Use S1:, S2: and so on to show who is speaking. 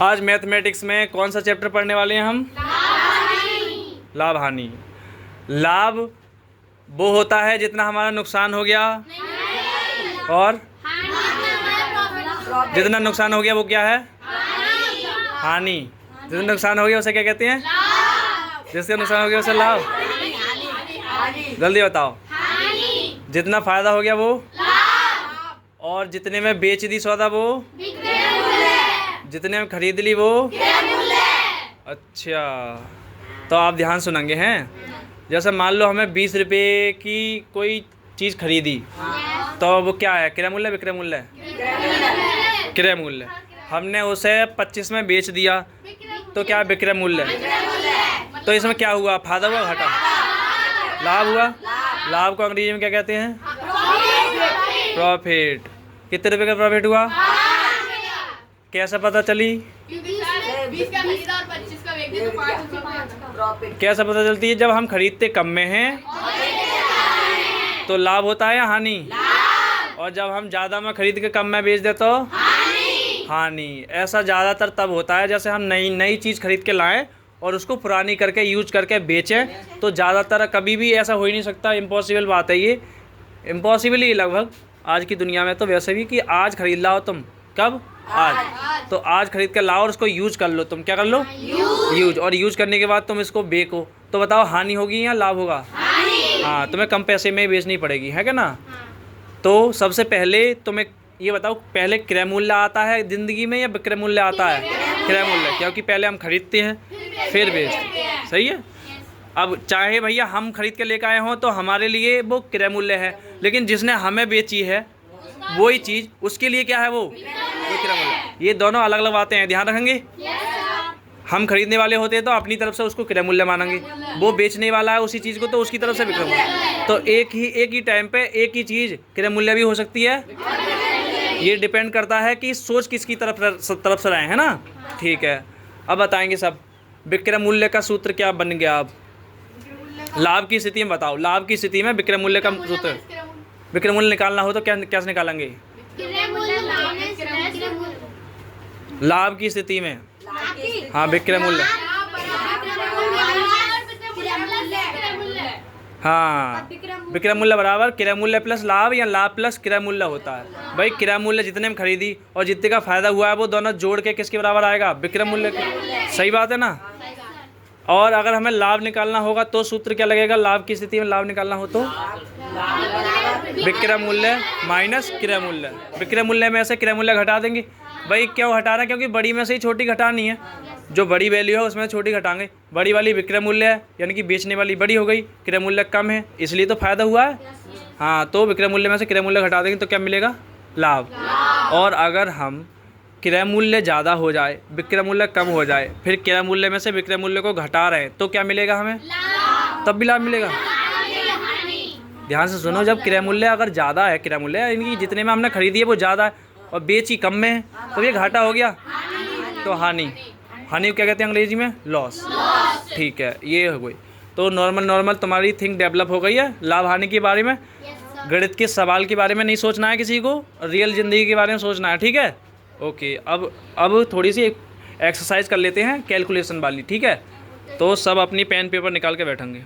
S1: आज मैथमेटिक्स में कौन सा चैप्टर पढ़ने वाले हैं हम? लाभ हानि। लाभ वो होता है जितना हमारा नुकसान हो गया, और जितना नुकसान हो गया वो क्या है? हानि। जितना नुकसान हो गया उसे क्या कहते हैं? जिसका नुकसान हो गया उसे लाभ। जल्दी बताओ। जितना फायदा हो गया वो, और जितने में बेच दी सौदा वो, जितने में खरीद ली वो। अच्छा, तो आप ध्यान सुनेंगे हैं। जैसे मान लो हमें 20 रुपये की कोई चीज़ खरीदी, तो वो क्या है? क्रय मूल्य, विक्रय मूल्य? क्रय मूल्य। हमने उसे 25 में बेच दिया, तो क्या विक्रय मूल्य? तो इसमें क्या हुआ? फायदा हुआ, घाटा? लाभ हुआ। लाभ को अंग्रेजी में क्या कहते हैं? प्रॉफिट। कितने रुपए का प्रॉफिट हुआ? कैसे पता चली?
S2: 20 का खरीदार 25 का व्यक्ति तो 5
S1: कैसे पता चलती है? जब हम खरीदते कम में हैं तो लाभ होता है या हानि? और जब हम ज़्यादा में खरीद के कम में बेच दे तो हानि। ऐसा ज़्यादातर तब होता है जैसे हम नई चीज़ खरीद के लाएं और उसको पुरानी करके यूज करके बेचें, तो ज़्यादातर कभी भी ऐसा हो ही नहीं सकता। इम्पॉसिबल बात है ये, इम्पॉसिबल ही लगभग आज की दुनिया में। तो वैसे भी कि आज खरीद लाओ तुम, कब? आज। तो आज खरीद कर लाओ और उसको यूज कर लो। तुम क्या कर लो? यूज। और यूज करने के बाद तुम इसको बेचो, तो बताओ हानि होगी या लाभ होगा? हाँ, तुम्हें कम पैसे में बेचनी पड़ेगी, है क्या ना? तो सबसे पहले तुम्हें ये बताओ, पहले क्रय मूल्य आता है ज़िंदगी में या विक्रय मूल्य आता है? क्रय मूल्य, क्योंकि पहले हम खरीदते हैं फिर बेचते हैं। सही है। अब चाहे भैया हम खरीद के लेकर आए हों तो हमारे लिए वो क्रय मूल्य है, लेकिन जिसने हमें बेची है वही चीज़ उसके लिए क्या है? वो क्रय मूल्य। ये दोनों अलग अलग बातें हैं, ध्यान रखेंगे। हम खरीदने वाले होते हैं तो अपनी तरफ से उसको क्रय मूल्य मानेंगे, वो बेचने वाला है उसी चीज़ को तो उसकी तरफ से विक्रय मूल्य। तो एक ही टाइम पे एक ही चीज़ क्रय मूल्य भी हो सकती है। ये डिपेंड करता है कि सोच किसकी तरफ से रहे, है ना? ठीक है, अब बताएंगे सब। विक्रय मूल्य का सूत्र क्या बन गया? अब लाभ की स्थिति में बताओ। लाभ की स्थिति में विक्रय मूल्य का सूत्र, विक्रय मूल्य निकालना हो तो कैसे निकालेंगे? लाभ की स्थिति में, हाँ, विक्रय मूल्य, हाँ, विक्रय मूल्य बराबर क्रय मूल्य प्लस लाभ या लाभ प्लस क्रय मूल्य होता है। भाई क्रय मूल्य जितने में खरीदी और जितने का फायदा हुआ है वो दोनों जोड़ के किसके बराबर आएगा? विक्रय मूल्य के। सही बात है ना? और अगर हमें लाभ निकालना होगा तो सूत्र क्या लगेगा? लाभ की स्थिति में लाभ निकालना हो तो विक्रय मूल्य माइनस क्रय मूल्य। विक्रय मूल्य में से क्रय मूल्य घटा देंगे। भाई क्यों हटा रहे हैं? क्योंकि बड़ी में से ही छोटी घटानी है। जो बड़ी वैल्यू है उसमें छोटी घटाएंगे। बड़ी वाली विक्रय मूल्य है, यानी कि बेचने वाली बड़ी हो गई, क्रय मूल्य कम है, इसलिए तो फायदा हुआ है। हाँ, तो विक्रय मूल्य में से क्रय मूल्य घटा देंगे तो क्या मिलेगा? लाभ। और अगर हम क्रय मूल्य ज़्यादा हो जाए, विक्रय मूल्य कम हो जाए, फिर क्रय मूल्य में से विक्रय मूल्य को घटा रहे हैं तो क्या मिलेगा हमें? तब भी लाभ मिलेगा। ध्यान से सुनो, जब क्रय मूल्य अगर ज़्यादा है, क्रय मूल्य यानी कि जितने में हमने खरीदी है वो ज़्यादा है और बेची कम में है, तो ये घाटा हो गया, तो हानि। हानि क्या कहते हैं अंग्रेजी में? लॉस। ठीक है, ये हो गई। तो नॉर्मल तुम्हारी थिंक डेवलप हो गई है लाभ हानि के बारे में। गणित के सवाल के बारे में नहीं सोचना है किसी को, रियल ज़िंदगी के बारे में सोचना है। ठीक है, ओके। अब थोड़ी सी एक्सरसाइज कर लेते हैं कैलकुलेशन वाली। ठीक है, तो सब अपनी पेन पेपर निकाल के बैठेंगे।